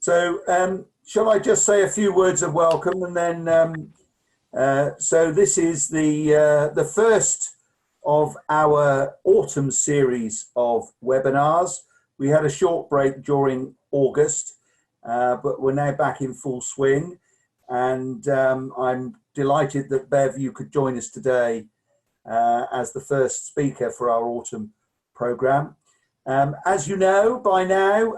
Shall I just say a few words of welcome, and then so this is the first of our autumn series of webinars. We had a short break during August, but we're now back in full swing, and I'm delighted that Bev, you could join us today as the first speaker for our autumn programme. As you know by now,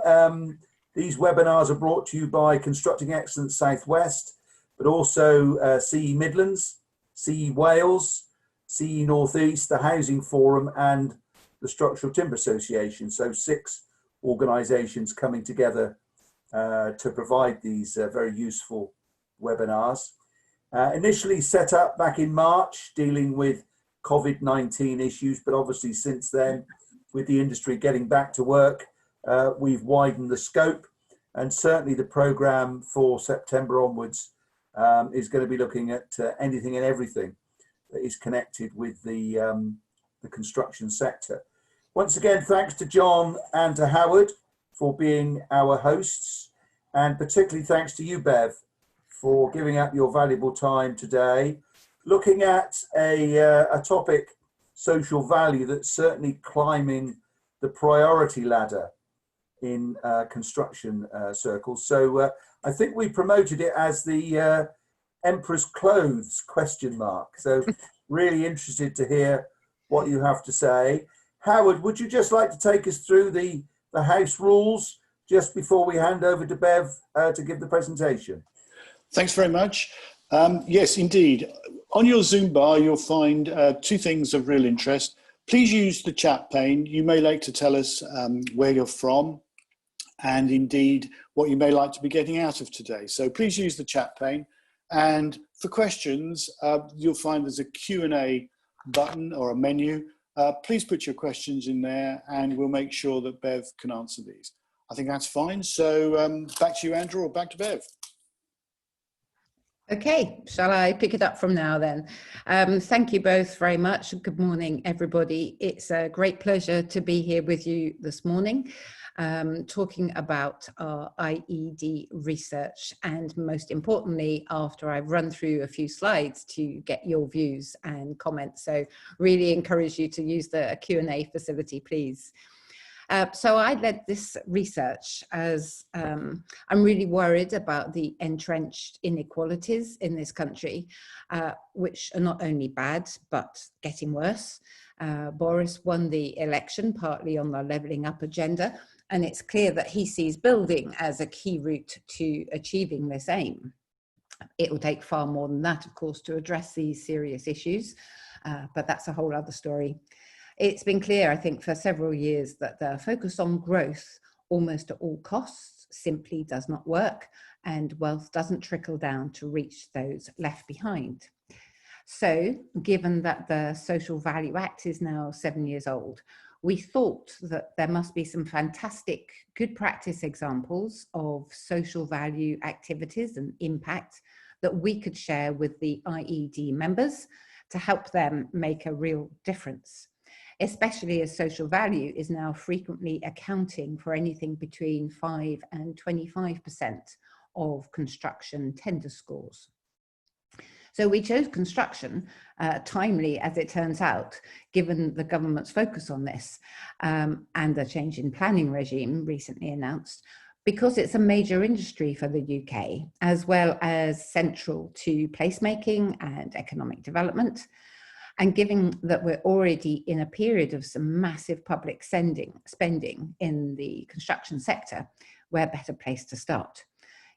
these webinars are brought to you by Constructing Excellence Southwest, but also CE Midlands, CE Wales, CE North East, the Housing Forum, and the Structural Timber Association. So 6 organisations coming together to provide these very useful webinars. Initially set up back in March, dealing with COVID-19 issues, but obviously since then, with the industry getting back to work, we've widened the scope, and certainly the programme for September onwards is going to be looking at anything and everything that is connected with the construction sector. Once again, thanks to John and to Howard for being our hosts, and particularly thanks to you, Bev, for giving up your valuable time today, looking at a topic, social value, that's certainly climbing the priority ladder in construction circles. So I think we promoted it as the Emperor's Clothes ? So really interested to hear what you have to say. Howard, would you just like to take us through the house rules just before we hand over to Bev to give the presentation? Thanks very much. Yes, indeed. On your Zoom bar, you'll find 2 things of real interest. Please use the chat pane. You may like to tell us where you're from and indeed what you may like to be getting out of today. So please use the chat pane. And for questions, you'll find there's a Q&A button or a menu. Please put your questions in there and we'll make sure that Bev can answer these. I think that's fine. So back to you, Andrew, or back to Bev. Okay, shall I pick it up from now then? Thank you both very much. Good morning, everybody. It's a great pleasure to be here with you this morning, talking about our IED research, and most importantly, after I've run through a few slides, to get your views and comments. So really encourage you to use the Q&A facility, please. So I led this research as I'm really worried about the entrenched inequalities in this country, which are not only bad, but getting worse. Boris won the election partly on the levelling up agenda, and it's clear that he sees building as a key route to achieving this aim. It will take far more than that, of course, to address these serious issues, but that's a whole other story. It's been clear, I think, for several years that the focus on growth almost at all costs simply does not work, and wealth doesn't trickle down to reach those left behind. So, given that the Social Value Act is now 7 years old, we thought that there must be some fantastic good practice examples of social value activities and impact that we could share with the IED members to help them make a real difference, especially as social value is now frequently accounting for anything between 5 and 25% of construction tender scores. So we chose construction, timely as it turns out, given the government's focus on this and the change in planning regime recently announced, because it's a major industry for the UK, as well as central to placemaking and economic development. And given that we're already in a period of some massive public spending in the construction sector, we're a better place to start.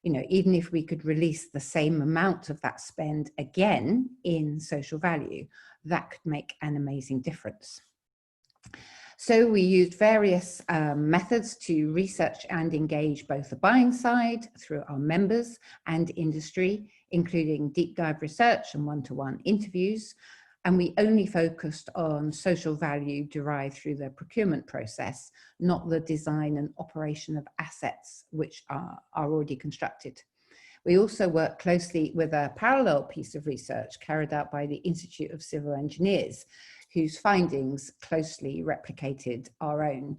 You know, even if we could release the same amount of that spend again in social value, that could make an amazing difference. So we used various methods to research and engage both the buying side through our members and industry, including deep dive research and one-to-one interviews. And we only focused on social value derived through the procurement process, not the design and operation of assets which are already constructed. We also worked closely with a parallel piece of research carried out by the Institute of Civil Engineers, whose findings closely replicated our own,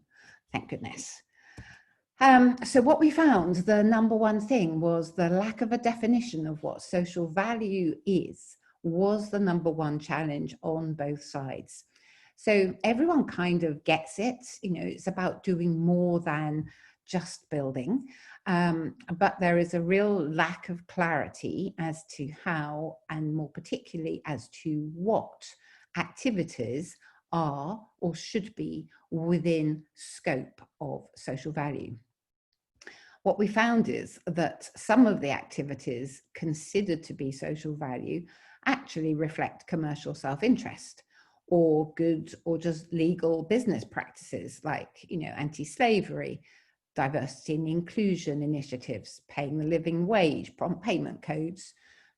thank goodness. So what we found, the number one thing was the lack of a definition of what social value is, was the number one challenge on both sides. So everyone kind of gets it, it's about doing more than just building. But there is a real lack of clarity as to how, and more particularly as to what activities are or should be within scope of social value. What we found is that some of the activities considered to be social value actually reflect commercial self-interest or good or just legal business practices like, anti-slavery, diversity and inclusion initiatives, paying the living wage, prompt payment codes,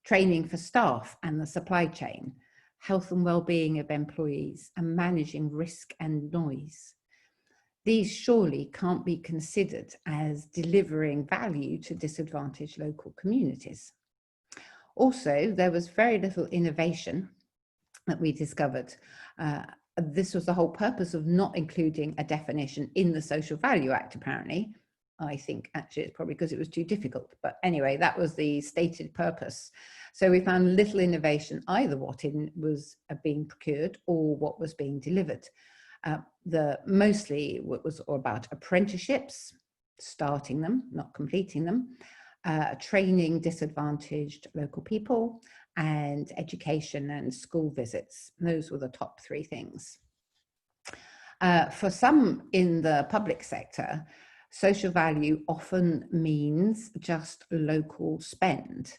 training for staff and the supply chain, health and well-being of employees, and managing risk and noise. These surely can't be considered as delivering value to disadvantaged local communities. Also, there was very little innovation that we discovered. This was the whole purpose of not including a definition in the Social Value Act, apparently. I think actually it's probably because it was too difficult. But anyway, that was the stated purpose. So we found little innovation, either what was being procured or what was being delivered. Mostly what was about apprenticeships, starting them, not completing them, training disadvantaged local people, and education and school visits. Those were the top three things. For some in the public sector, social value often means just local spend.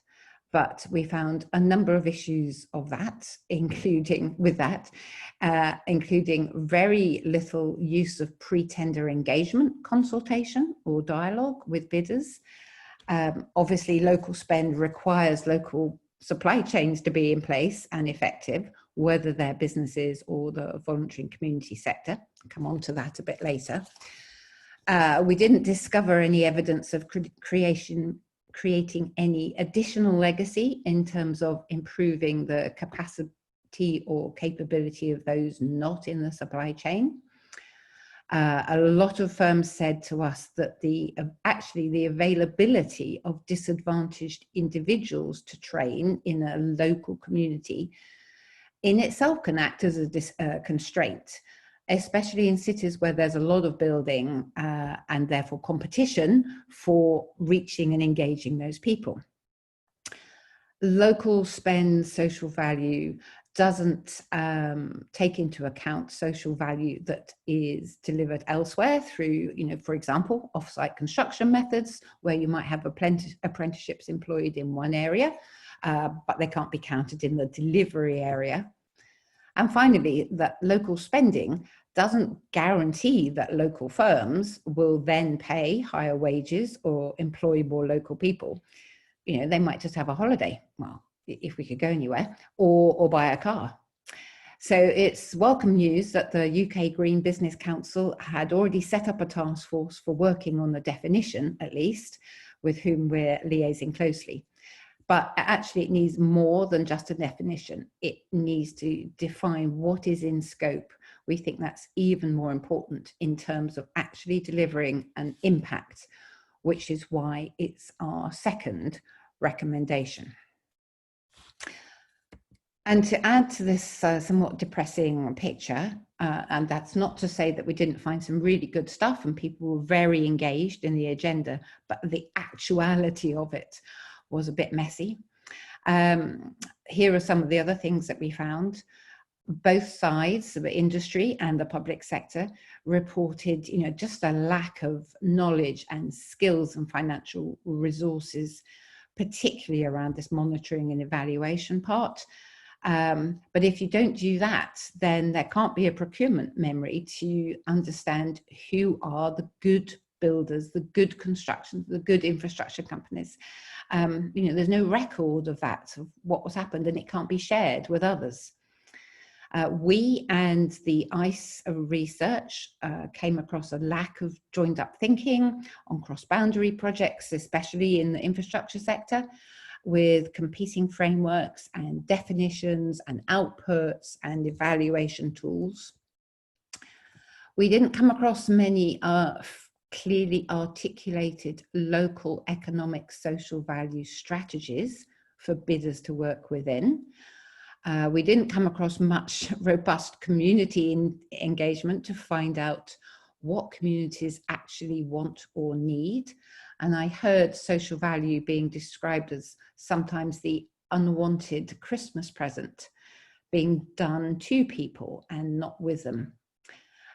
But we found a number of issues of that, including very little use of pre-tender engagement consultation or dialogue with bidders. Obviously, local spend requires local supply chains to be in place and effective, whether they're businesses or the voluntary and community sector. I'll come on to that a bit later. We didn't discover any evidence of creating any additional legacy in terms of improving the capacity or capability of those not in the supply chain. A lot of firms said to us that the availability of disadvantaged individuals to train in a local community in itself can act as a constraint, especially in cities where there's a lot of building and therefore competition for reaching and engaging those people. Local spend social value doesn't take into account social value that is delivered elsewhere through, for example, off-site construction methods where you might have apprenticeships employed in one area, but they can't be counted in the delivery area. And finally, that local spending doesn't guarantee that local firms will then pay higher wages or employ more local people. They might just have a holiday, well, if we could go anywhere, or buy a car. So it's welcome news that the UK Green Business Council had already set up a task force for working on the definition, at least, with whom we're liaising closely. But actually it needs more than just a definition. It needs to define what is in scope. We think that's even more important in terms of actually delivering an impact, which is why it's our second recommendation. And to add to this somewhat depressing picture, and that's not to say that we didn't find some really good stuff and people were very engaged in the agenda, but the actuality of it was a bit messy. Here are some of the other things that we found. Both sides of the industry and the public sector reported, just a lack of knowledge and skills and financial resources, particularly around this monitoring and evaluation part. But if you don't do that, then there can't be a procurement memory to understand who are the good builders, the good construction, the good infrastructure companies. There's no record of that, of what was happened, and it can't be shared with others. We and the ICE research came across a lack of joined up thinking on cross-boundary projects, especially in the infrastructure sector, with competing frameworks and definitions and outputs and evaluation tools. We didn't come across many clearly articulated local economic social value strategies for bidders to work within. We didn't come across much robust community engagement to find out what communities actually want or need. And I heard social value being described as sometimes the unwanted Christmas present being done to people and not with them.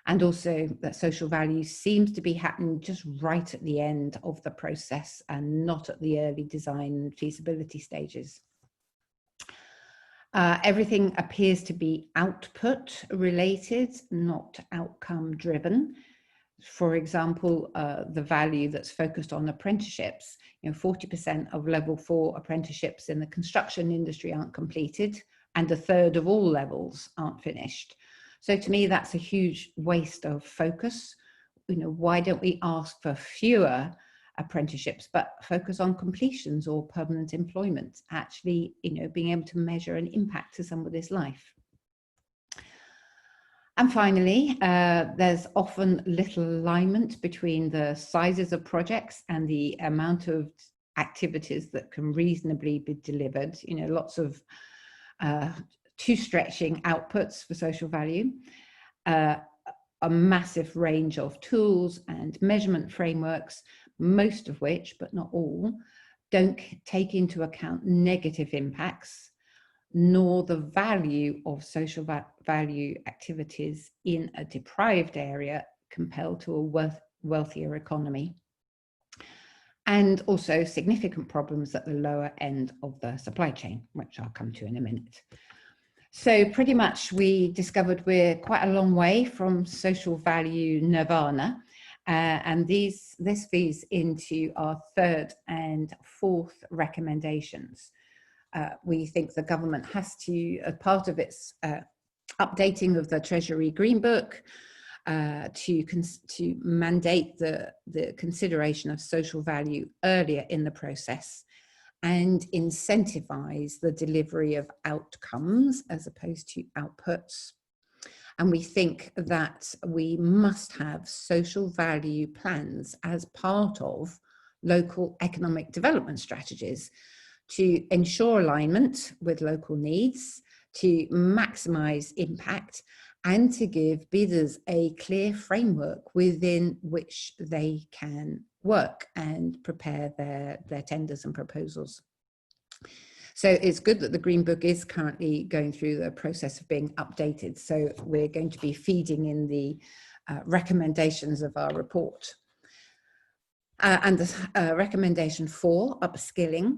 And also that social value seems to be happening just right at the end of the process and not at the early design and feasibility stages. Everything appears to be output related, not outcome driven. For example, the value that's focused on apprenticeships, 40% of level 4 apprenticeships in the construction industry aren't completed, and a third of all levels aren't finished. So to me, that's a huge waste of focus. Why don't we ask for fewer apprenticeships, but focus on completions or permanent employment, actually, being able to measure an impact to somebody's life. And finally, there's often little alignment between the sizes of projects and the amount of activities that can reasonably be delivered. Lots of too stretching outputs for social value, a massive range of tools and measurement frameworks, most of which, but not all, don't take into account negative impacts, nor the value of social value activities in a deprived area compared to a wealthier economy. And also significant problems at the lower end of the supply chain, which I'll come to in a minute. So pretty much we discovered we're quite a long way from social value nirvana, and this feeds into our third and fourth recommendations. We think the government has to, as part of its updating of the Treasury Green Book, to mandate the consideration of social value earlier in the process and incentivize the delivery of outcomes as opposed to outputs. And we think that we must have social value plans as part of local economic development strategies to ensure alignment with local needs, to maximize impact, and to give bidders a clear framework within which they can work and prepare their tenders and proposals. So it's good that the Green Book is currently going through the process of being updated. So we're going to be feeding in the recommendations of our report. And the recommendation 4, upskilling,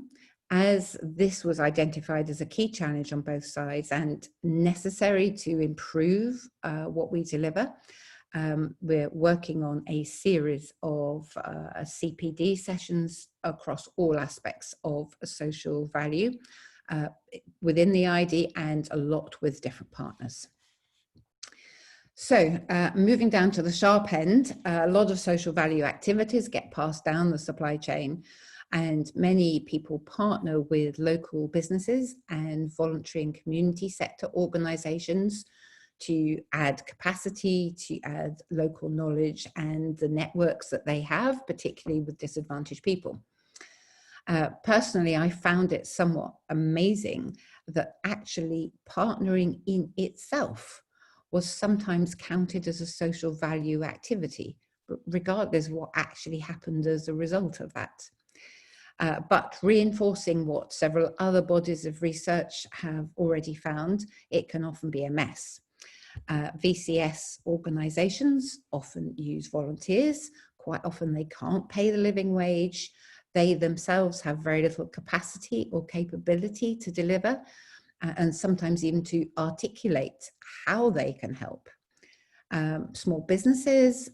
as this was identified as a key challenge on both sides and necessary to improve what we deliver. We're working on a series of CPD sessions across all aspects of social value within the ID and a lot with different partners. So moving down to the sharp end, a lot of social value activities get passed down the supply chain, and many people partner with local businesses and voluntary and community sector organizations to add capacity, to add local knowledge and the networks that they have, particularly with disadvantaged people. Personally, I found it somewhat amazing that actually partnering in itself was sometimes counted as a social value activity, regardless of what actually happened as a result of that. But reinforcing what several other bodies of research have already found, it can often be a mess. VCS organizations often use volunteers. Quite often they can't pay the living wage. They themselves have very little capacity or capability to deliver, and sometimes even to articulate how they can help. Small businesses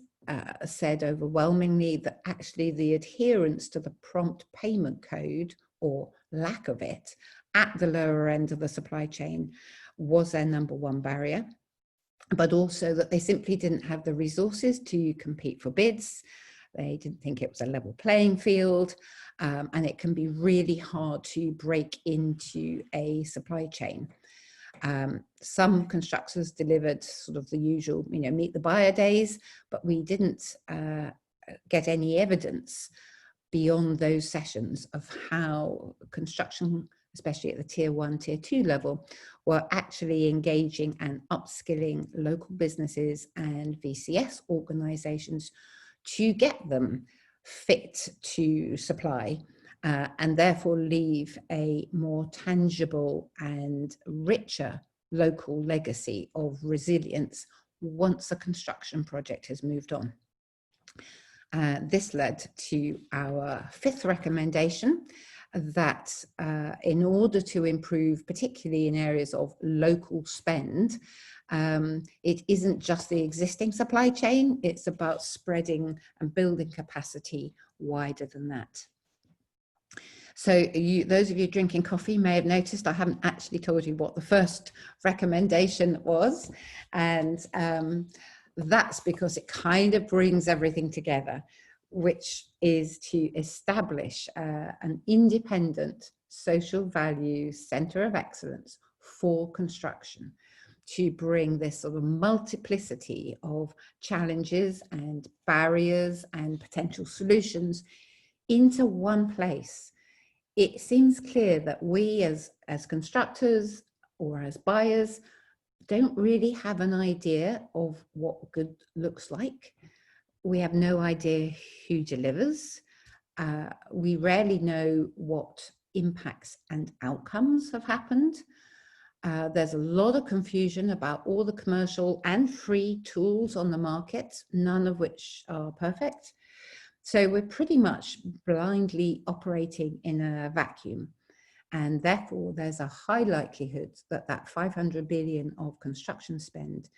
said overwhelmingly that actually the adherence to the prompt payment code, or lack of it, at the lower end of the supply chain was their #1 barrier, but also that they simply didn't have the resources to compete for bids. They didn't think it was a level playing field, and it can be really hard to break into a supply chain. Some constructors delivered sort of the usual, meet the buyer days, but we didn't get any evidence beyond those sessions of how construction, especially at the tier 1, tier 2 level, were actually engaging and upskilling local businesses and VCS organizations to get them fit to supply, and therefore leave a more tangible and richer local legacy of resilience once a construction project has moved on. This led to our 5th recommendation, that in order to improve, particularly in areas of local spend, it isn't just the existing supply chain, it's about spreading and building capacity wider than that. So those of you drinking coffee may have noticed I haven't actually told you what the first recommendation was, and that's because it kind of brings everything together, which is to establish an independent social value centre of excellence for construction, to bring this sort of multiplicity of challenges and barriers and potential solutions into one place. It seems clear that we as constructors or as buyers don't really have an idea of what good looks like. We have no idea who delivers. We rarely know what impacts and outcomes have happened. There's a lot of confusion about all the commercial and free tools on the market, none of which are perfect. So we're pretty much blindly operating in a vacuum. And therefore, there's a high likelihood that that 500 billion of construction spend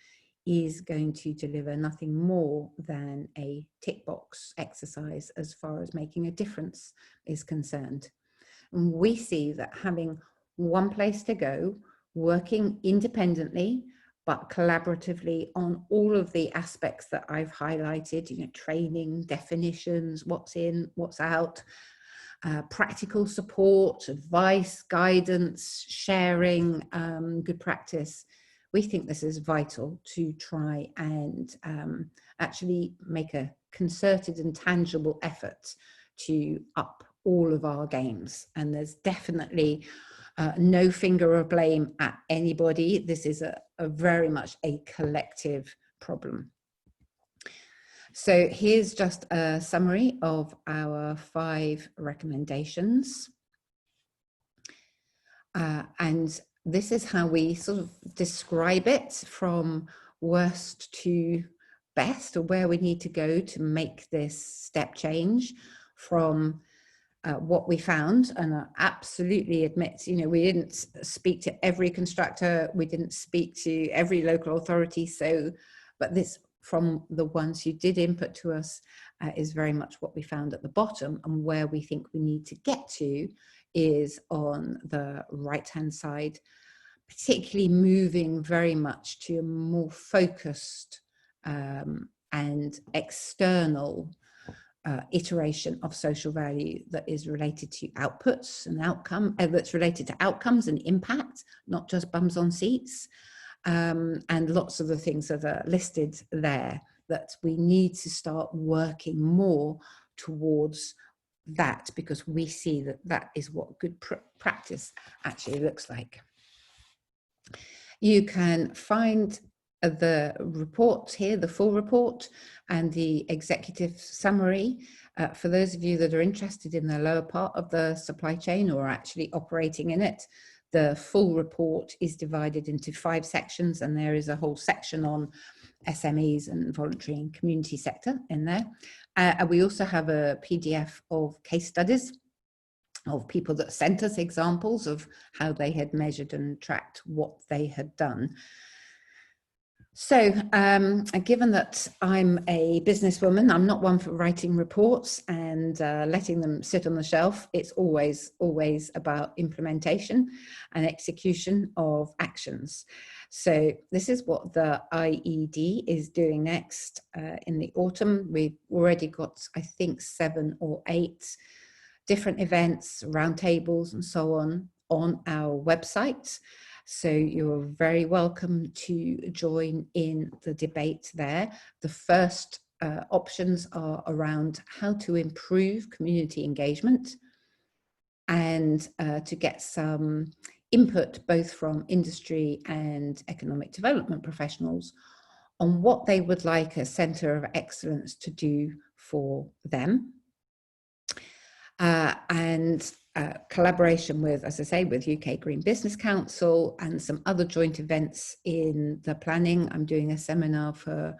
is going to deliver nothing more than a tick box exercise as far as making a difference is concerned. And we see that having one place to go, working independently, but collaboratively on all of the aspects that I've highlighted, you know, training, definitions, what's in, what's out, practical support, advice, guidance, sharing, good practice. We think this is vital to try and actually make a concerted and tangible effort to up all of our games. And there's definitely no finger of blame at anybody. This is a very much a collective problem. So here's just a summary of our 5 recommendations. And this is how we sort of describe it from worst to best, or where we need to go to make this step change from what we found. And I absolutely admit, you know, we didn't speak to every constructor, we didn't speak to every local authority. So, but this, from the ones who did input to us, is very much what we found at the bottom. And where we think we need to get to is on the right-hand side, particularly moving very much to a more focused and external iteration of social value that is related to outputs and that's related to outcomes and impact, not just bums on seats. And lots of the things that are listed there, that we need to start working more towards that, because we see that that is what good practice actually looks like. You can find the report here, the full report, and the executive summary. For those of you that are interested in the lower part of the supply chain or actually operating in it, the full report is divided into 5 sections, and there is a whole section on SMEs and voluntary and community sector in there. And we also have a PDF of case studies of people that sent us examples of how they had measured and tracked what they had done. So given that I'm a businesswoman, I'm not one for writing reports and letting them sit on the shelf. It's always about implementation and execution of actions. So this is what the IED is doing next in the autumn. We've already got, I think, 7 or 8 different events, roundtables and so on our website. So you're very welcome to join in the debate there. The first options are around how to improve community engagement and to get some input both from industry and economic development professionals on what they would like a centre of excellence to do for them. And collaboration with, as I say, with UK Green Business Council and some other joint events in the planning. I'm doing a seminar for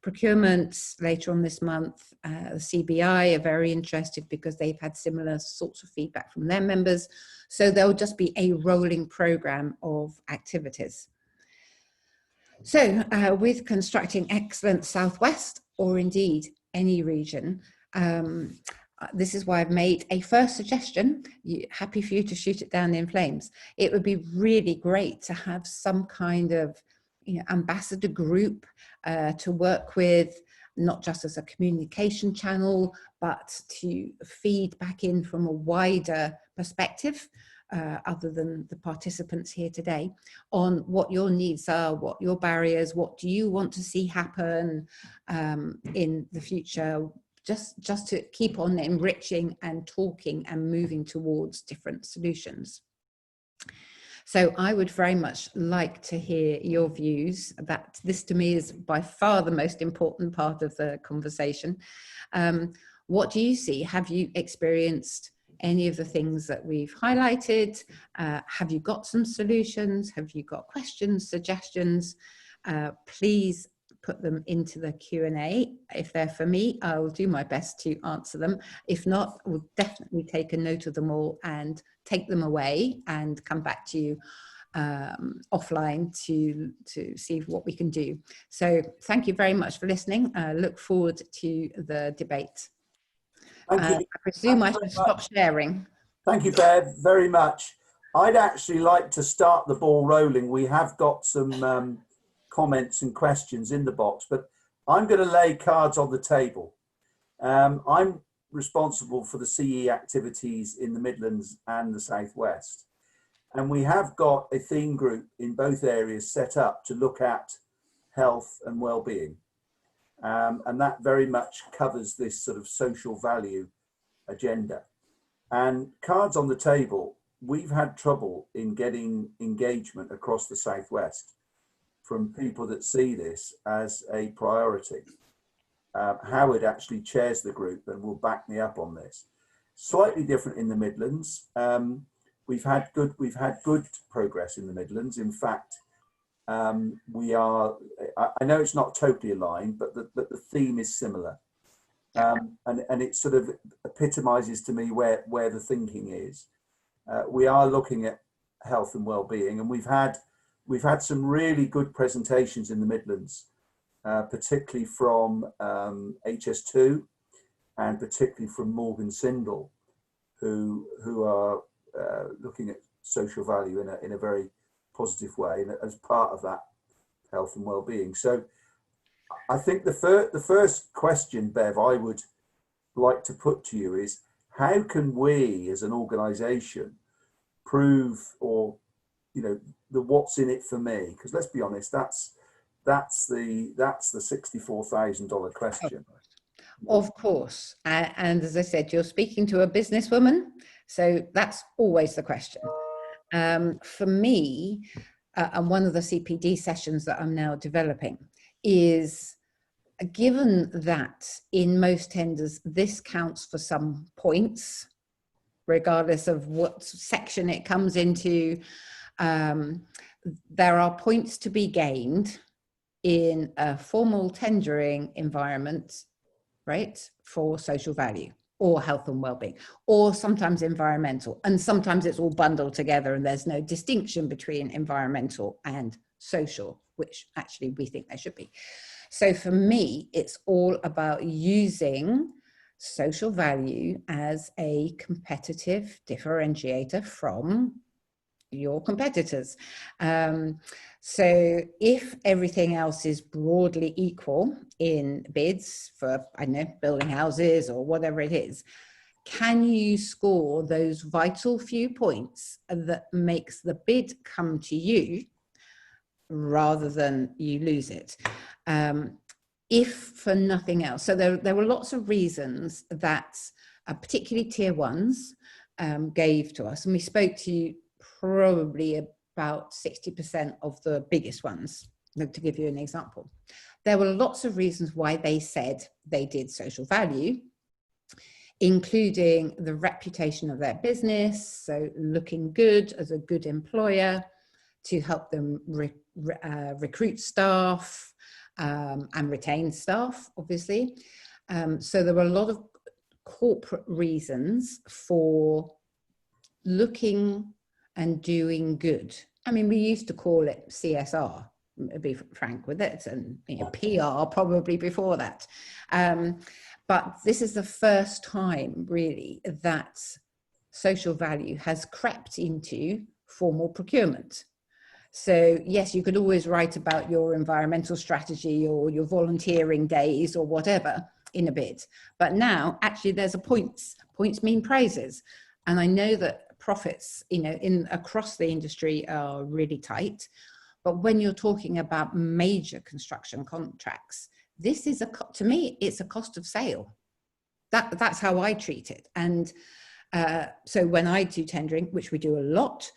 procurement later on this month. The CBI are very interested because they've had similar sorts of feedback from their members. So there'll just be a rolling programme of activities. So with Constructing Excellence Southwest, or indeed any region, this is why I've made a first suggestion. Happy for you to shoot it down in flames. It would be really great to have some kind of ambassador group to work with, not just as a communication channel, but to feed back in from a wider perspective, other than the participants here today, on what your needs are, what your barriers, what do you want to see happen in the future, just to keep on enriching and talking and moving towards different solutions. So I would very much like to hear your views. That this to me is by far the most important part of the conversation. What do you see? Have you experienced any of the things that we've highlighted? Have you got some solutions? Have you got questions, suggestions? Please put them into the Q&A. If they're for me, I'll do my best to answer them. If not, we'll definitely take a note of them all and take them away and come back to you offline to see what we can do. So thank you very much for listening. Look forward to the debate. Thank you. I presume I should stop sharing. Thank you, Bev, very much. I'd actually like to start the ball rolling. We have got some comments and questions in the box, but I'm going to lay cards on the table. I'm responsible for the CE activities in the Midlands and the Southwest, and we have got a theme group in both areas set up to look at health and well-being, and that very much covers this sort of social value agenda. And cards on the table, we've had trouble in getting engagement across the Southwest from people that see this as a priority. Howard actually chairs the group and will back me up on this. Slightly different in the Midlands. We've had good progress in the Midlands. In fact, we are. I know it's not totally aligned, but the theme is similar, and it sort of epitomises to me where the thinking is. We are looking at health and well-being, and we've had some really good presentations in the Midlands, particularly from HS2 and particularly from Morgan Sindall, who are looking at social value in a very positive way, and as part of that health and well-being. So I think the first question, Bev, I would like to put to you is, how can we as an organisation prove, or the what's in it for me? Because let's be honest, that's the $64,000 question. Of course, and as I said, you're speaking to a businesswoman, so that's always the question. For me, and one of the CPD sessions that I'm now developing is, given that in most tenders this counts for some points, regardless of what section it comes into, there are points to be gained in a formal tendering environment, right, for social value or health and well-being, or sometimes environmental, and sometimes it's all bundled together and there's no distinction between environmental and social, which actually we think there should be. So for me, it's all about using social value as a competitive differentiator from your competitors. So if everything else is broadly equal in bids for, I don't know, building houses or whatever it is, can you score those vital few points that makes the bid come to you rather than you lose it? if for nothing else. So there were lots of reasons that particularly tier ones gave to us. And we spoke to probably about 60% of the biggest ones, to give you an example. There were lots of reasons why they said they did social value, including the reputation of their business, so looking good as a good employer, to help them recruit staff and retain staff, obviously. So there were a lot of corporate reasons for looking and doing good. I mean, we used to call it CSR, to be frank with it, and PR probably before that. But this is the first time really that social value has crept into formal procurement. So yes, you could always write about your environmental strategy or your volunteering days or whatever in a bid, but now actually there's a points mean praises. And I know that profits, across the industry are really tight, but when you're talking about major construction contracts, this is to me, it's a cost of sale. That's how I treat it. And so when I do tendering, which we do a lot,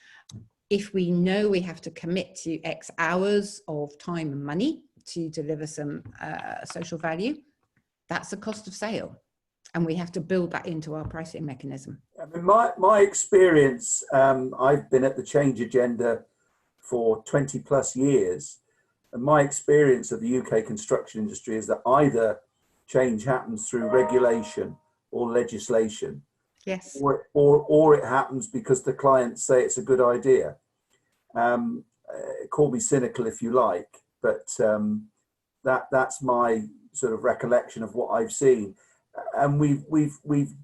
if we know we have to commit to X hours of time and money to deliver some social value, that's a cost of sale. And we have to build that into our pricing mechanism. I mean, my experience, I've been at the change agenda for 20 plus years. And my experience of the UK construction industry is that either change happens through regulation or legislation. Yes. Or it happens because the clients say it's a good idea. Call me cynical if you like, but that's my sort of recollection of what I've seen. And we've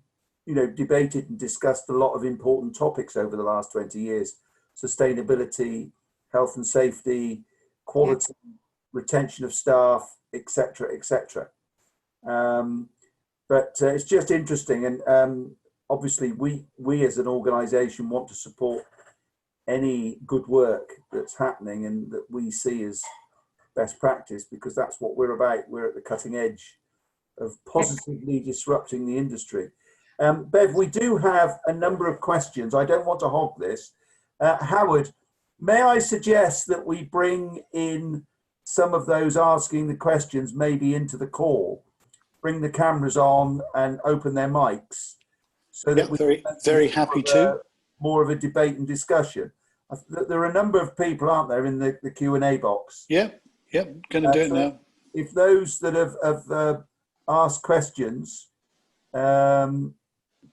debated and discussed a lot of important topics over the last 20 years: sustainability, health and safety, quality, retention of staff, etc., etc. But it's just interesting, and obviously we as an organisation want to support any good work that's happening and that we see as best practice, because that's what we're about. We're at the cutting edge of positively disrupting the industry. Bev, we do have a number of questions. I don't want to hog this. Howard, may I suggest that we bring in some of those asking the questions maybe into the call, bring the cameras on and open their mics, so that we're very happy to. More of a debate and discussion. There are a number of people, aren't there, in the Q&A box? Yeah, going to do it now. If those that have asked questions, then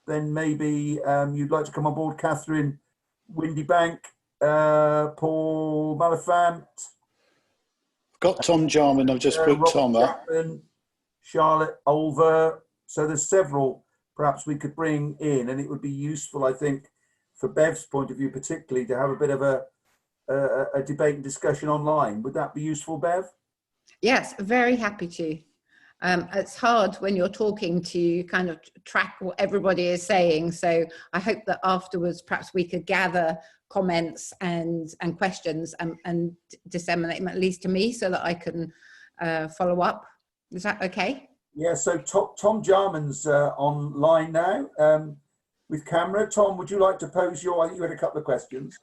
maybe you'd like to come on board. Catherine Windybank, Paul Malafant. Got Tom Jarman, I've just put Tom up. Chapman, Charlotte Olver. So there's several perhaps we could bring in, and it would be useful, I think, for Bev's point of view particularly, to have a bit of a debate and discussion online. Would that be useful, Bev? Yes, very happy to. It's hard when you're talking to kind of track what everybody is saying. So I hope that afterwards, perhaps we could gather comments and questions and disseminate them at least to me, so that I can follow up. Is that okay? Yeah, so Tom Jarman's online now with camera. Tom, would you like to pose you had a couple of questions.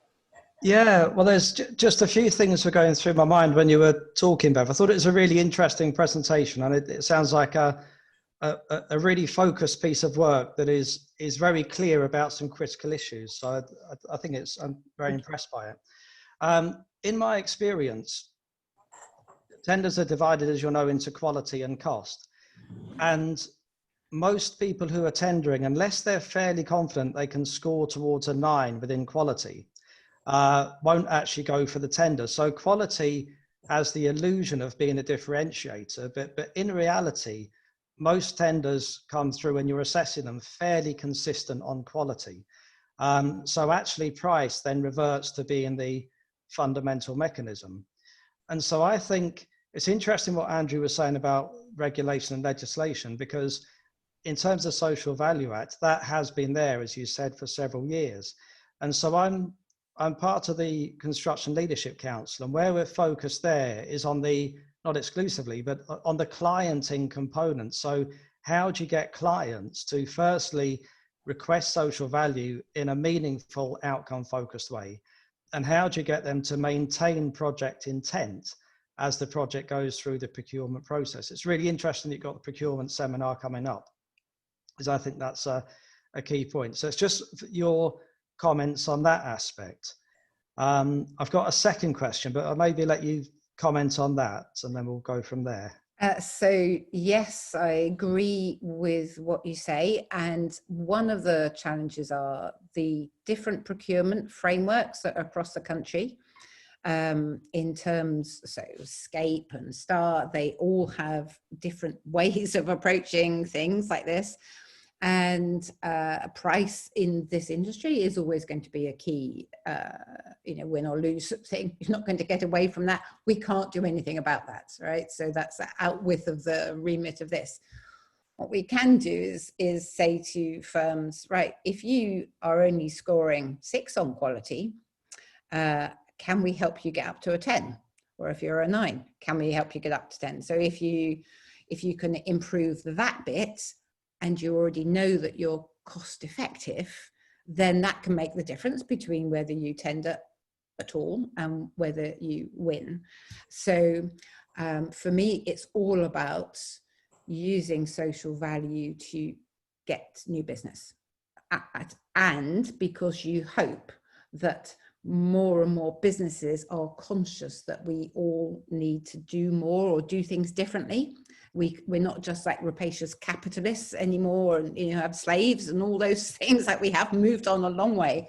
Yeah, well, there's just a few things were going through my mind when you were talking, Bev. I thought it was a really interesting presentation, and it sounds like a really focused piece of work that is very clear about some critical issues. So I think I'm very impressed by it. In my experience, tenders are divided, as you'll know, into quality and cost. And most people who are tendering, unless they're fairly confident they can score towards a 9 within quality, won't actually go for the tender. So quality has the illusion of being a differentiator, but in reality, most tenders come through when you're assessing them fairly consistent on quality. So actually price then reverts to being the fundamental mechanism. And so I think it's interesting what Andrew was saying about regulation and legislation, because in terms of Social Value Act, that has been there, as you said, for several years. And so I'm part of the Construction Leadership Council, and where we're focused there is on the not exclusively, but on the clienting component. So how do you get clients to firstly request social value in a meaningful outcome focused way? And how do you get them to maintain project intent as the project goes through the procurement process? It's really interesting that you've got the procurement seminar coming up, because I think that's a key point. So it's just your comments on that aspect. I've got a second question, but I'll maybe let you comment on that and then we'll go from there. So yes, I agree with what you say. And one of the challenges are the different procurement frameworks that are across the country. In terms, so Scape and STAR, they all have different ways of approaching things like this. And price in this industry is always going to be a key, win or lose thing. You're not going to get away from that. We can't do anything about that, right? So that's the outwith of the remit of this. What we can do is say to firms, right, if you are only scoring 6 on quality, can we help you get up to a 10? Or if you're a 9, can we help you get up to 10? So if you can improve that bit, and you already know that you're cost effective, then that can make the difference between whether you tender at all and whether you win. So for me, it's all about using social value to get new business. And because you hope that more and more businesses are conscious that we all need to do more or do things differently. We're not just like rapacious capitalists anymore and have slaves and all those things. That we have moved on a long way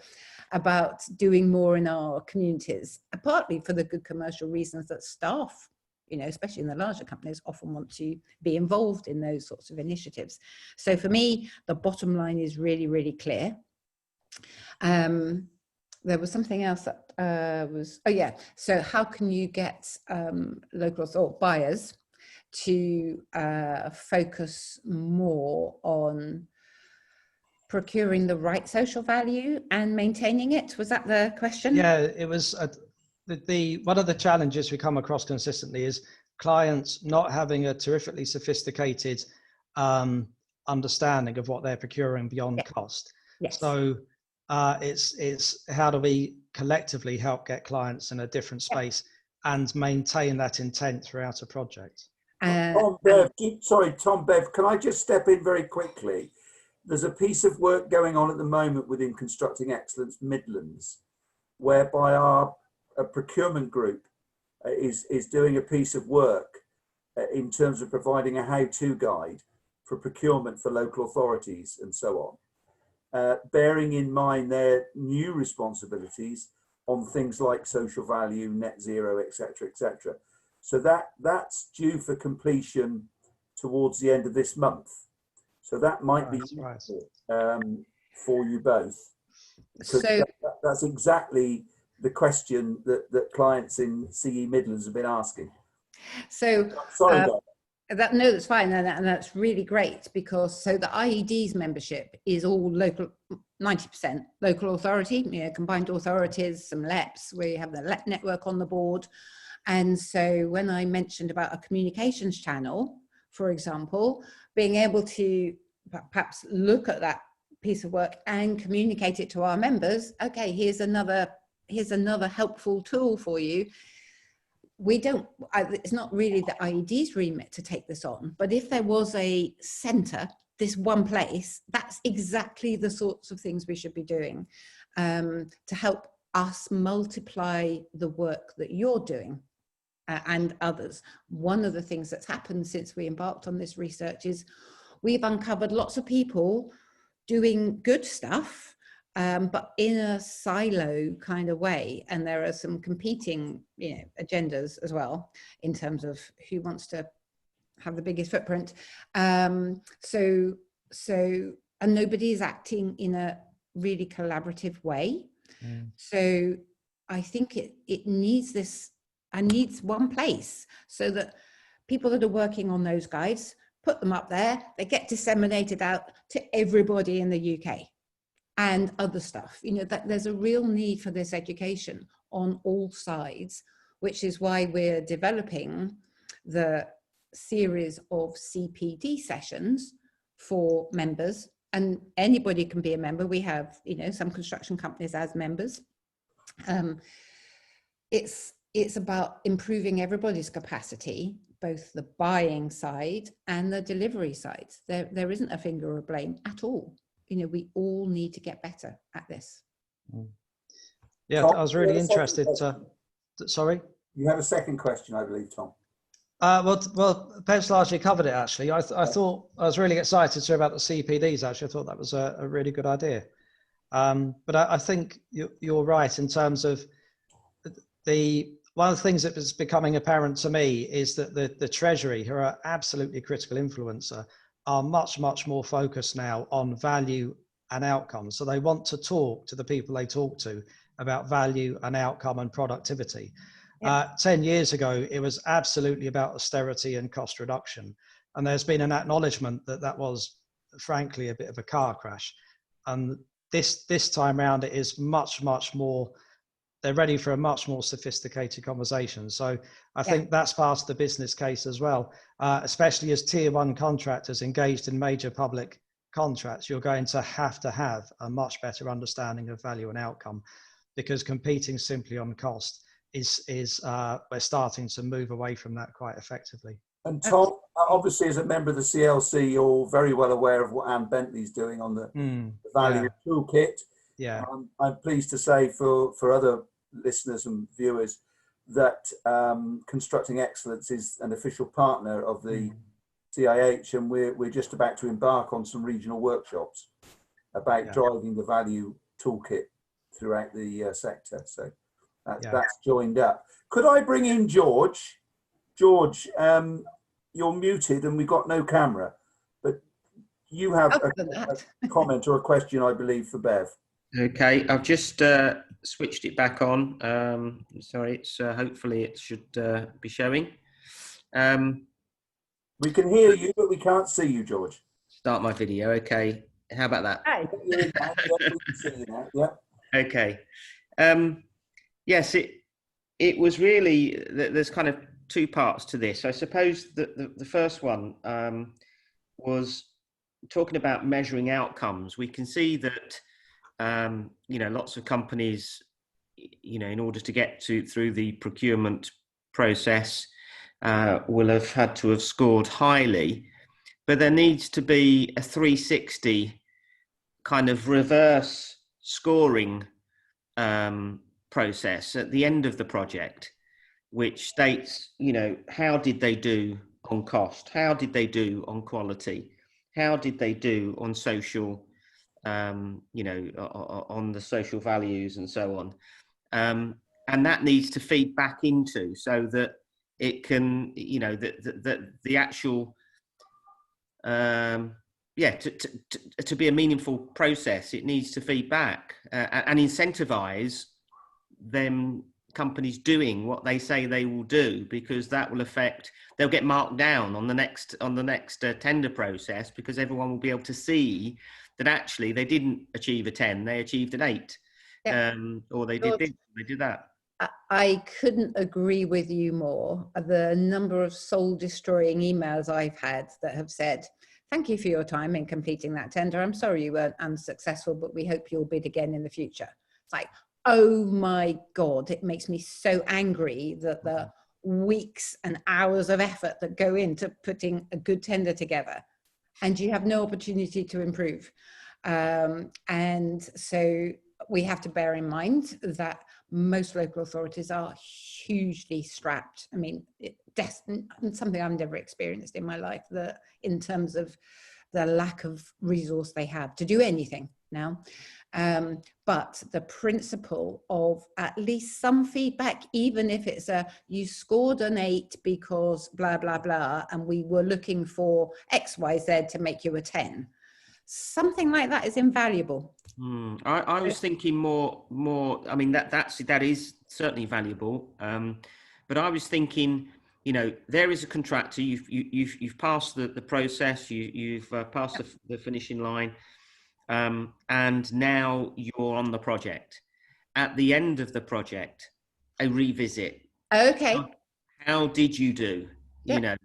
about doing more in our communities, partly for the good commercial reasons that staff, especially in the larger companies, often want to be involved in those sorts of initiatives. So for me, the bottom line is really, really clear. There was something else that so how can you get local authority buyers to focus more on procuring the right social value and maintaining it? Was that the question? Yeah, it was. One of the challenges we come across consistently is clients not having a terrifically sophisticated understanding of what they're procuring beyond cost. Yes. So it's how do we collectively help get clients in a different space and maintain that intent throughout a project? Tom, Bev, can I just step in very quickly? There's a piece of work going on at the moment within Constructing Excellence Midlands, whereby our procurement group is doing a piece of work in terms of providing a how-to guide for procurement for local authorities and so on, bearing in mind their new responsibilities on things like social value, net zero, etc., etc. So that's due for completion towards the end of this month. So that might be useful for you both. So that's exactly the question that clients in CE Midlands have been asking. So sorry, no, that's fine, and that's really great, because so the IED's membership is all local, 90% local authority, combined authorities, some LEPs. We have the LEP network on the board. And so when I mentioned about a communications channel, for example, being able to perhaps look at that piece of work and communicate it to our members, okay, here's another helpful tool for you. It's not really the IED's remit to take this on, but if there was a centre, this one place, that's exactly the sorts of things we should be doing to help us multiply the work that you're doing. And others. One of the things that's happened since we embarked on this research is we've uncovered lots of people doing good stuff, but in a silo kind of way. And there are some competing, agendas as well in terms of who wants to have the biggest footprint. And nobody is acting in a really collaborative way. So I think it needs this. And needs one place so that people that are working on those guides, put them up there, they get disseminated out to everybody in the UK and other stuff. That there's a real need for this education on all sides, which is why we're developing the series of CPD sessions for members, and anybody can be a member. We have, some construction companies as members. It's about improving everybody's capacity, both the buying side and the delivery side. There isn't a finger of blame at all. We all need to get better at this. Yeah, Tom, I was really interested. Sorry? You have a second question, I believe, Tom. Well, Pev's largely covered it, actually. I thought I was really excited to hear about the CPDs, actually. I thought that was a really good idea. But I think you're right in terms of one of the things that is becoming apparent to me is that the Treasury, who are absolutely critical influencer, are much, much more focused now on value and outcomes. So they want to talk to the people they talk to about value and outcome and productivity. 10 years ago, it was absolutely about austerity and cost reduction. And there's been an acknowledgement that was, frankly, a bit of a car crash. And this time around, it is much, much more, they're ready for a much more sophisticated conversation. So I think that's part of the business case as well, especially as tier one contractors engaged in major public contracts. You're going to have a much better understanding of value and outcome, because competing simply on cost is we're starting to move away from that quite effectively. And Tom, obviously as a member of the CLC, you're very well aware of what Anne Bentley's doing on the value toolkit. Yeah. I'm pleased to say for other listeners and viewers that Constructing Excellence is an official partner of the CIH, and we're just about to embark on some regional workshops about driving the value toolkit throughout the sector. So that's joined up. Could I bring in George? George, you're muted and we've got no camera, but you have a comment or a question, I believe, for Bev. Okay, I've just switched it back on. Sorry, it's hopefully it should be showing. We can hear you, but we can't see you, George. Start my video. Okay, how about that? Hi. You're in now. Yeah, we can see you now. Yeah. Okay. Yes, it was really, there's kind of two parts to this. I suppose that the first one was talking about measuring outcomes. We can see that lots of companies, in order to get through the procurement process, will have had to have scored highly, but there needs to be a 360 kind of reverse scoring process at the end of the project, which states, how did they do on cost? How did they do on quality? How did they do on social, on the social values and so on? And that needs to feed back into, so that it can, the actual, to be a meaningful process, it needs to feed back and incentivize them companies doing what they say they will do, because that will affect, they'll get marked down on the next tender process, because everyone will be able to see that actually they didn't achieve a 10, they achieved an 8. Or they did this, they did that. I couldn't agree with you more. The number of soul destroying emails I've had that have said, thank you for your time in completing that tender. I'm sorry you weren't unsuccessful, but we hope you'll bid again in the future. It's like, oh my God, it makes me so angry that the weeks and hours of effort that go into putting a good tender together, and you have no opportunity to improve. And so we have to bear in mind that most local authorities are hugely strapped. I mean, something I've never experienced in my life, in terms of the lack of resource they have to do anything now. But the principle of at least some feedback, even if it's you scored an 8 because blah, blah, blah, and we were looking for X, Y, Z to make you a 10. Something like that is invaluable. I was thinking more. I mean, that is certainly valuable. But I was thinking, there is a contractor. You've passed the process. You've passed the finishing line, and now you're on the project. At the end of the project, a revisit. Okay. How did you do? Yeah. You know,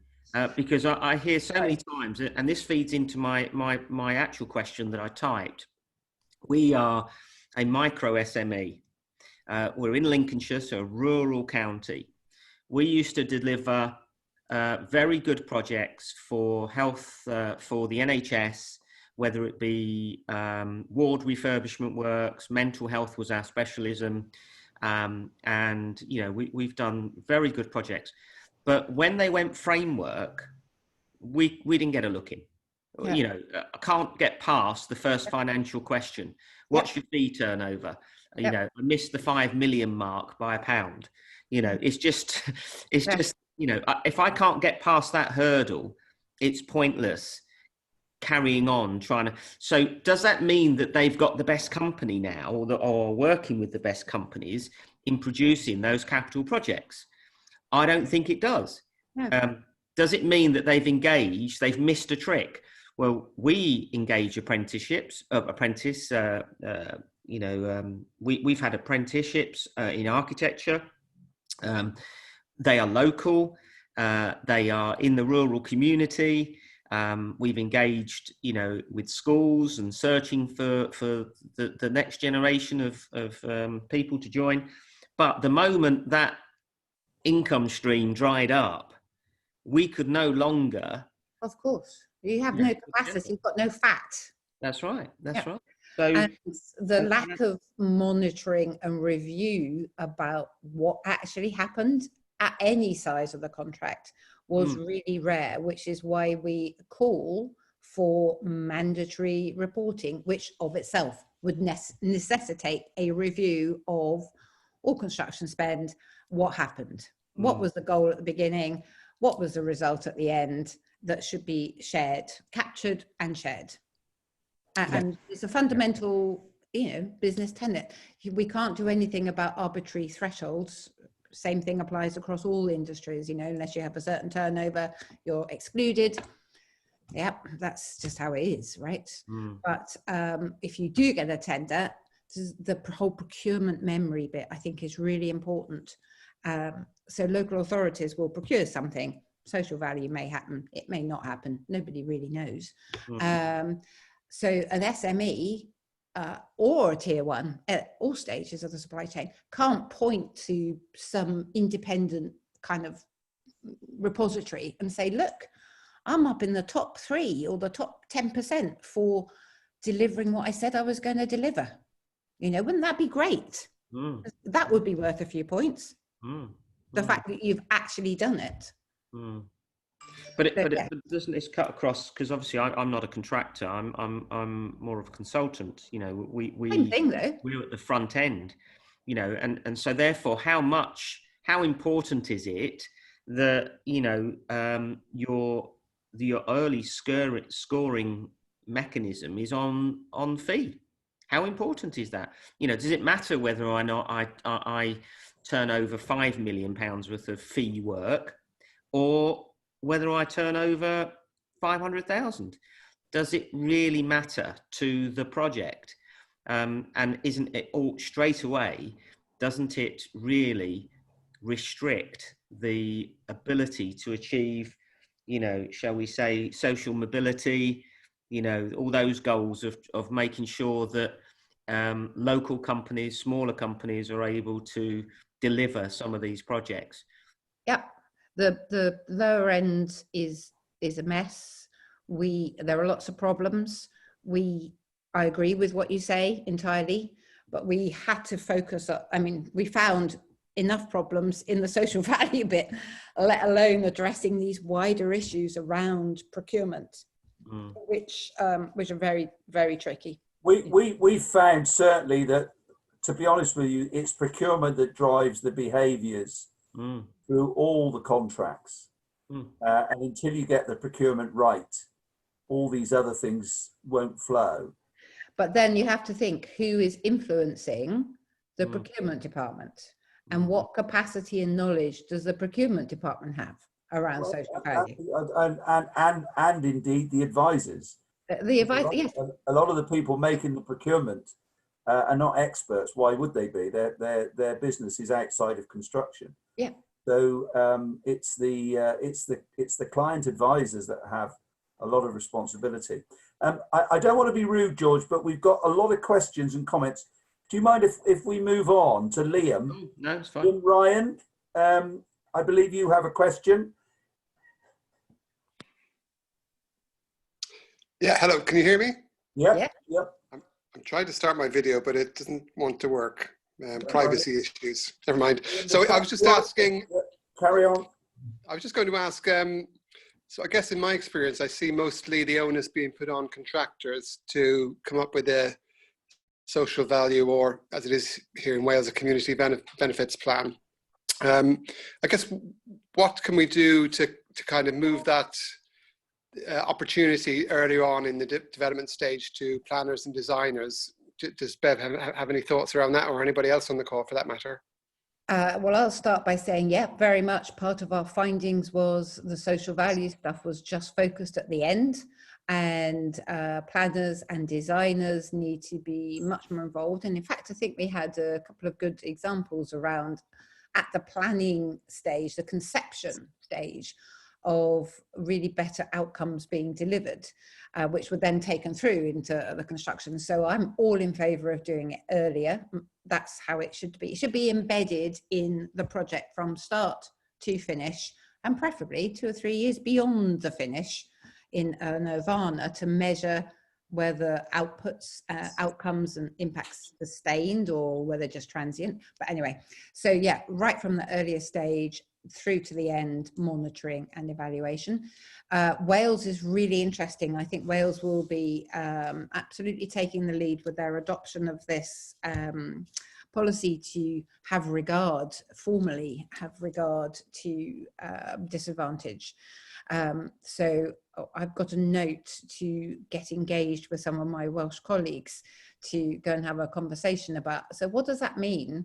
because I hear so many times, and this feeds into my actual question that I typed. We are a micro SME. We're in Lincolnshire, so a rural county. We used to deliver very good projects for health, for the NHS, whether it be ward refurbishment works, mental health was our specialism. And, you know, we've done very good projects. But when they went framework, we didn't get a look in. Yeah. You know, I can't get past the first financial question. What's your fee turnover? You know, I missed the 5 million mark by £1. You know, it's just, just, you know, if I can't get past that hurdle, it's pointless carrying on trying to. So does that mean that they've got the best company now, or working with the best companies in producing those capital projects? I don't think it does. No. Does it mean that they've missed a trick? Well, we engage apprenticeships, you know, we've had apprenticeships in architecture. They are local. They are in the rural community. We've engaged, you know, with schools and searching for the next generation of people to join. But the moment that income stream dried up, we could no longer. Of course, you have no capacity. You've got no fat. That's right. That's right. So, and the lack of monitoring and review about what actually happened at any size of the contract was really rare, which is why we call for mandatory reporting, which of itself would necessitate a review of all construction spend. What happened? What was the goal at the beginning? What was the result at the end? That should be shared, captured and shared. And it's a fundamental, you know, business tenet. We can't do anything about arbitrary thresholds. Same thing applies across all industries, you know, unless you have a certain turnover, you're excluded. Yep, that's just how it is, right? But if you do get a tender, the whole procurement memory bit, I think, is really important. So local authorities will procure something. Social value may happen, it may not happen. Nobody really knows. So an SME or a tier one at all stages of the supply chain can't point to some independent kind of repository and say, look, I'm up in the top 3 or the top 10% for delivering what I said I was going to deliver. You know, wouldn't that be great? That would be worth a few points. The fact that you've actually done it. But doesn't this cut across? Because obviously I'm not a contractor. I'm more of a consultant. You know, Same thing though. We're at the front end. You know, and so therefore, how important is it that, you know, your early scoring mechanism is on fee? How important is that? You know, does it matter whether or not I turn over £5 million worth of fee work, or whether I turn over 500,000? Does it really matter to the project? And isn't it all straight away? Doesn't it really restrict the ability to achieve, you know, shall we say, social mobility? You know, all those goals of making sure that local companies, smaller companies, are able to deliver some of these projects. Yep. The lower end is a mess. There are lots of problems. I agree with what you say entirely, but we had to focus on, I mean, we found enough problems in the social value bit, let alone addressing these wider issues around procurement, which are very, very tricky. We found certainly that, to be honest with you, it's procurement that drives the behaviours through all the contracts. And until you get the procurement right, all these other things won't flow. But then you have to think, who is influencing the procurement department, and what capacity and knowledge does the procurement department have around social value? And indeed the advisors. Yes. A lot of the people making the procurement are not experts. Why would they be? Their business is outside of construction. Yeah. So it's the client advisors that have a lot of responsibility. I don't want to be rude, George, but we've got a lot of questions and comments. Do you mind if we move on to Liam? Oh, no, it's fine. Liam Ryan, I believe you have a question. Yeah, hello, can you hear me? Yep. I'm trying to start my video, but it doesn't want to work. Privacy issues, never mind. So I was just asking. Carry on. I was just going to ask, so I guess in my experience, I see mostly the onus being put on contractors to come up with a social value, or as it is here in Wales, a community benefits plan. I guess what can we do to kind of move that opportunity earlier on in the development stage to planners and designers? Does Bev have any thoughts around that, or anybody else on the call for that matter? Well, I'll start by saying, yeah, very much part of our findings was the social value stuff was just focused at the end, and planners and designers need to be much more involved. And in fact, I think we had a couple of good examples around at the planning stage, the conception stage, of really better outcomes being delivered, which were then taken through into the construction. So I'm all in favour of doing it earlier. That's how it should be. It should be embedded in the project from start to finish, and preferably 2 or 3 years beyond the finish in a nirvana, to measure whether outcomes and impacts sustained or whether just transient. But anyway, so yeah, right from the earlier stage through to the end, monitoring and evaluation. Wales is really interesting. I think Wales will be absolutely taking the lead with their adoption of this policy to have regard, formally have regard to disadvantage. So I've got a note to get engaged with some of my Welsh colleagues to go and have a conversation about, so what does that mean?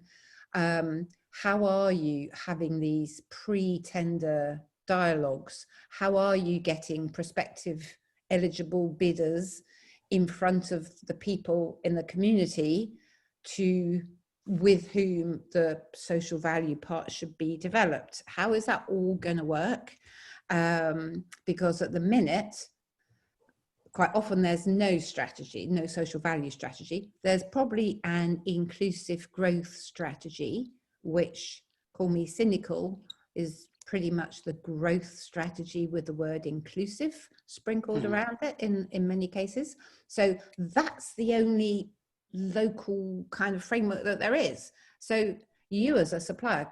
How are you having these pre-tender dialogues? How are you getting prospective eligible bidders in front of the people in the community with whom the social value part should be developed? How is that all going to work? Because at the minute, quite often there's no strategy, no social value strategy. There's probably an inclusive growth strategy, which, call me cynical, is pretty much the growth strategy with the word inclusive sprinkled around it in many cases. So that's the only local kind of framework that there is. So you as a supplier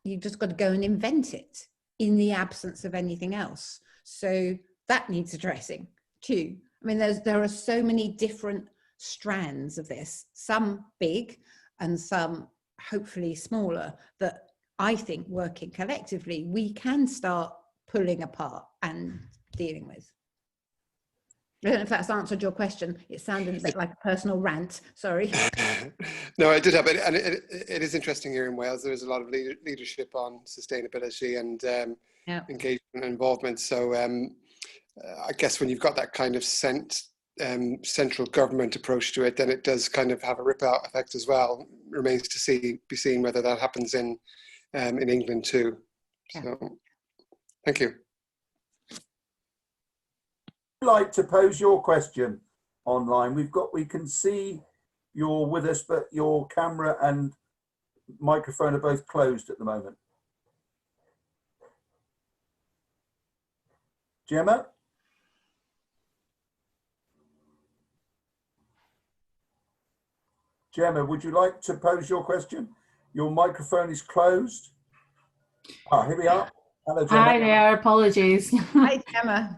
you just got to go and invent it in the absence of anything else. So that needs addressing too. I mean, there are so many different strands of this, some big and some hopefully smaller, that I think working collectively, we can start pulling apart and dealing with. I don't know if that's answered your question. It sounded a bit like a personal rant, sorry. No, I did have it, and it is interesting here in Wales. There's a lot of leadership on sustainability and engagement and involvement. So I guess when you've got that kind of central government approach to it, then it does kind of have a ripple effect as well. Remains to be seen whether that happens in England too. Yeah. So, thank you. I'd like to pose your question online. We can see you're with us, but your camera and microphone are both closed at the moment. Gemma? Gemma, would you like to pose your question? Your microphone is closed. Ah, here we are. Hello, Gemma. Hi there, apologies. Hi, Gemma.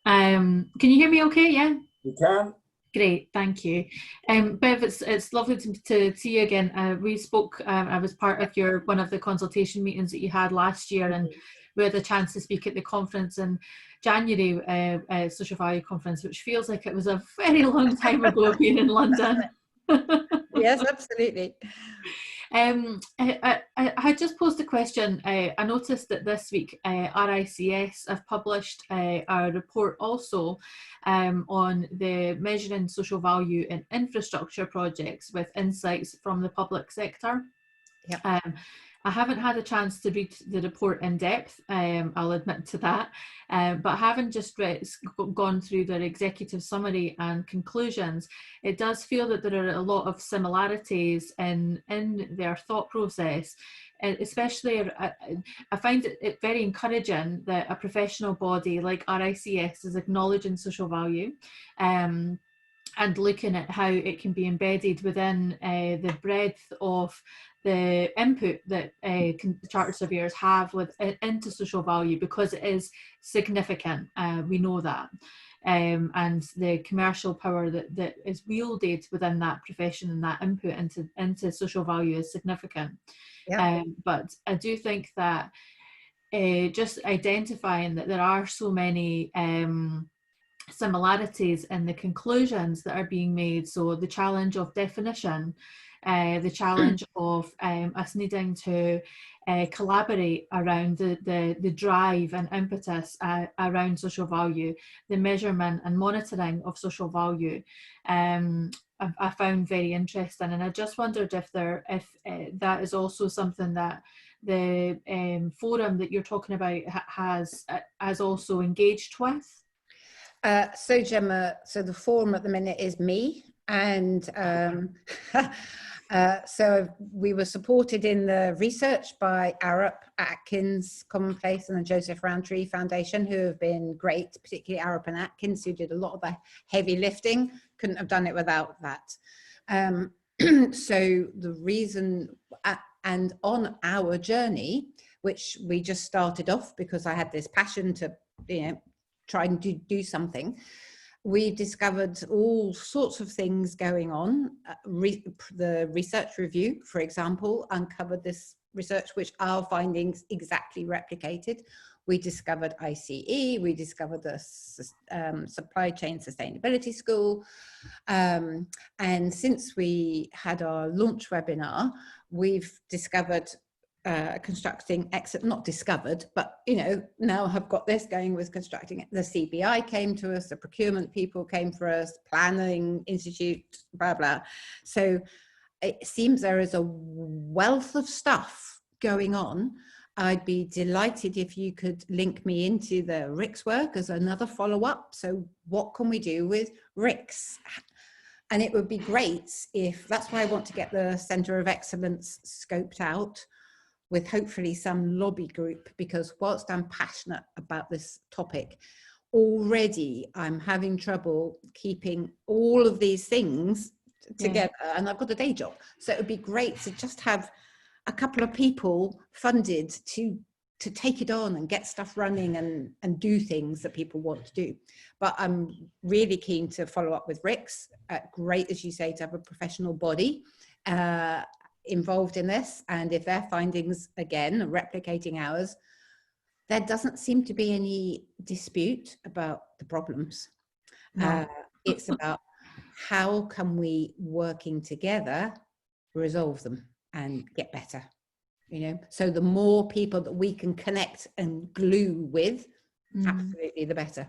Can you hear me okay, yeah? You can. Great, thank you. Bev, it's lovely to see you again. We spoke, I was part of one of the consultation meetings that you had last year, and we had a chance to speak at the conference in January, Social Value Conference, which feels like it was a very long time ago being in London. Yes, absolutely. I had just posed a question. I noticed that this week RICS have published a report also on the measuring social value in infrastructure projects with insights from the public sector. Yep. I haven't had a chance to read the report in depth, I'll admit to that, but having just gone through their executive summary and conclusions, it does feel that there are a lot of similarities in their thought process. And especially, I find it very encouraging that a professional body like RICS is acknowledging social value, and looking at how it can be embedded within the breadth of the input that chartered surveyors have into social value, because it is significant. We know that. And the commercial power that is wielded within that profession and that input into social value is significant. Yeah. But I do think that just identifying that there are so many similarities in the conclusions that are being made. So the challenge of definition, the challenge of us needing to collaborate around the drive and impetus around social value, the measurement and monitoring of social value, I found very interesting. And I just wondered if that is also something that the forum that you're talking about has also engaged with. So Gemma, so the forum at the minute is me, and so we were supported in the research by Arup, Atkins, Commonplace, and the Joseph Rowntree Foundation, who have been great, particularly Arup and Atkins, who did a lot of the heavy lifting. Couldn't have done it without that. So the reason, and on our journey, which we just started off because I had this passion to, trying to do something, we discovered all sorts of things going on. The research review, for example, uncovered this research which our findings exactly replicated. We discovered ICE, we discovered the Supply Chain Sustainability School. And since we had our launch webinar, we've discovered constructing exit, not discovered, but now have got this going with constructing it. The CBI came to us, the procurement people came for us, planning institute, blah blah. So it seems there is a wealth of stuff going on. I'd be delighted if you could link me into the RICS work as another follow-up. So what can we do with RICS? And it would be great if, that's why I want to get the Centre of Excellence scoped out with hopefully some lobby group, because whilst I'm passionate about this topic, already I'm having trouble keeping all of these things together, and I've got a day job. So it would be great to just have a couple of people funded to take it on and get stuff running and do things that people want to do. But I'm really keen to follow up with RICS. Great, as you say, to have a professional body involved in this, and if their findings again are replicating ours, there doesn't seem to be any dispute about the problems. No. It's about how can we, working together, resolve them and get better, so the more people that we can connect and glue with, absolutely the better.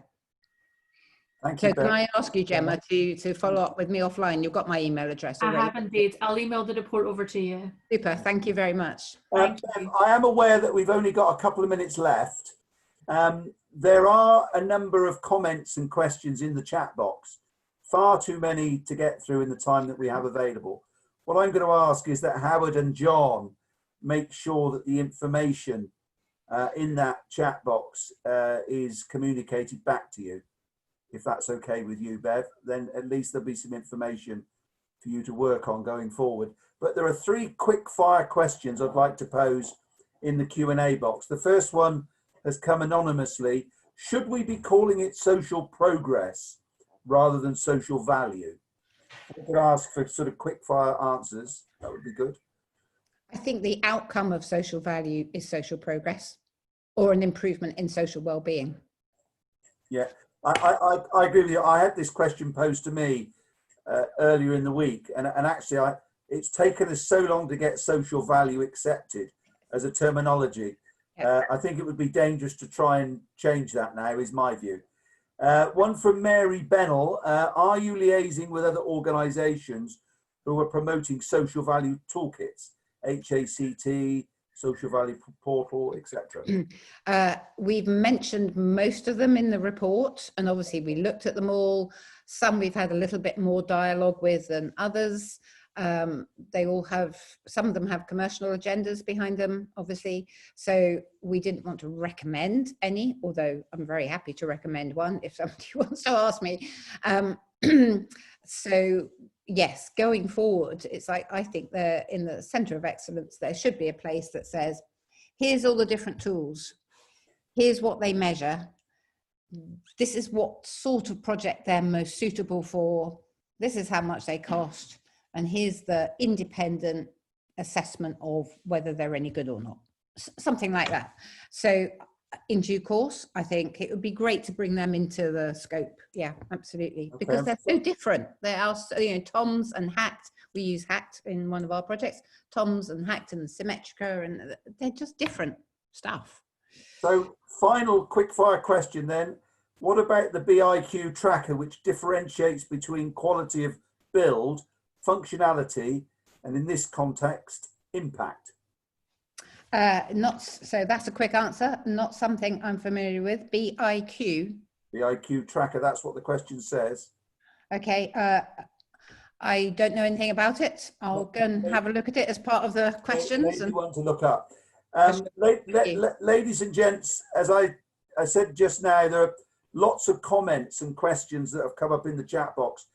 Thank you, so can I ask you, Gemma, to follow up with me offline? You've got my email address already. I have indeed. I'll email the report over to you. Super. Thank you very much. I am aware that we've only got a couple of minutes left. There are a number of comments and questions in the chat box. Far too many to get through in the time that we have available. What I'm going to ask is that Howard and John make sure that the information in that chat box is communicated back to you. If that's okay with you, Bev, then at least there'll be some information for you to work on going forward. But there are 3 quick fire questions I'd like to pose in the Q&A box. The first one has come anonymously. Should we be calling it social progress rather than social value? I could ask for sort of quick fire answers. That would be good. I think the outcome of social value is social progress or an improvement in social well-being. Yeah. I agree with you. I had this question posed to me earlier in the week, and actually it's taken us so long to get social value accepted as a terminology. I think it would be dangerous to try and change that now, is my view. One from Mary Bennell. Are you liaising with other organisations who are promoting social value toolkits? HACT, Social Value Portal, etc.? We've mentioned most of them in the report, and obviously we looked at them all. Some we've had a little bit more dialogue with than others. They all have, some of them have commercial agendas behind them, obviously. So we didn't want to recommend any, although I'm very happy to recommend one if somebody wants to ask me. So yes, going forward, it's like, I think they're in the center of excellence. There should be a place that says, here's all the different tools. Here's what they measure. This is what sort of project they're most suitable for. This is how much they cost. And here's the independent assessment of whether they're any good or not. Something like that. So in due course, I think it would be great to bring them into the scope. Yeah, absolutely. Okay. Because they're so different. They are, you know, TOMS and HACT. We use HACT in one of our projects. TOMS and HACT and Symmetrica, and they're just different stuff. So final quick fire question then. What about the BIQ tracker, which differentiates between quality of build, functionality, and in this context, impact? Not so. That's a quick answer. Not something I'm familiar with. BIQ. BIQ tracker. That's what the question says. Okay. I don't know anything about it. I'll go and have a look at it as part of the questions. Maybe one to look up. Ladies and gents, as I said just now, there are lots of comments and questions that have come up in the chat box.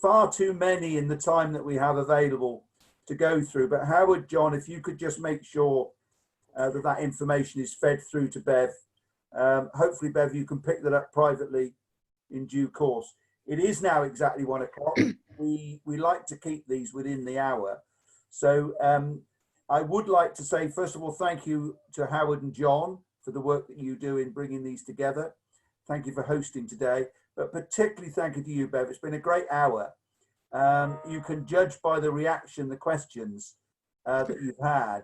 Far too many in the time that we have available to go through. But Howard, John, if you could just make sure that information is fed through to Bev. Hopefully, Bev, you can pick that up privately in due course. It is now exactly 1 o'clock. We like to keep these within the hour. So I would like to say, first of all, thank you to Howard and John for the work that you do in bringing these together. Thank you for hosting today, but particularly thank you to you, Bev. It's been a great hour. You can judge by the reaction, the questions that you've had,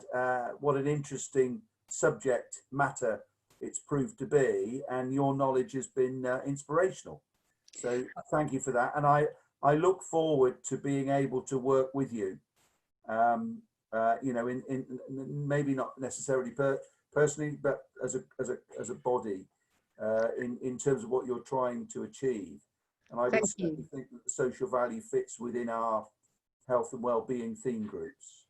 what an interesting subject matter it's proved to be, and your knowledge has been inspirational. So thank you for that. And I look forward to being able to work with you, you know, in maybe not necessarily personally, but as a body, in terms of what you're trying to achieve. And I would certainly think that the social value fits within our health and well-being theme groups.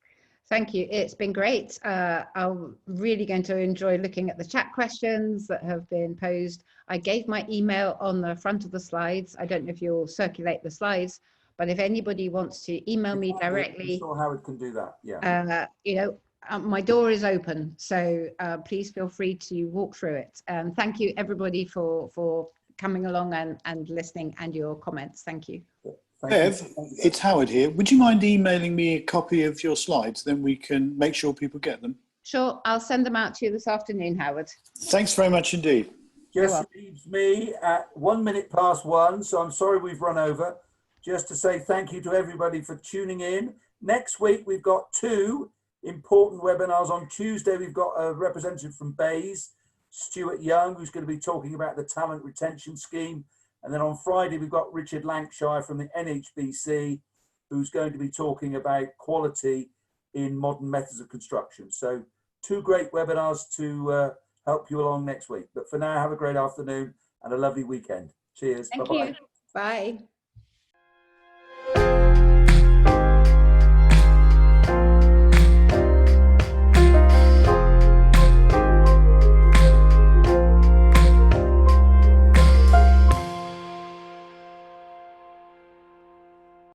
Thank you. It's been great. I'm really going to enjoy looking at the chat questions that have been posed. I gave my email on the front of the slides. I don't know if you'll circulate the slides, but if anybody wants to email me directly, I'm sure Howard can do that. Yeah. You know, my door is open, so please feel free to walk through it. Thank you, everybody, for coming along and listening, and your comments. Thank you. Bev, it's Howard here. Would you mind emailing me a copy of your slides? Then we can make sure people get them. Sure, I'll send them out to you this afternoon, Howard. Thanks very much indeed. Just leaves me at 1 minute past 1, so I'm sorry we've run over. Just to say thank you to everybody for tuning in. Next week, we've got 2 important webinars. On Tuesday, we've got a representative from Bays, Stuart Young, who's going to be talking about the talent retention scheme. And then on Friday, we've got Richard Lankshire from the NHBC, who's going to be talking about quality in modern methods of construction. So 2 great webinars to help you along next week. But for now, have a great afternoon and a lovely weekend. Cheers. Thank you. Bye.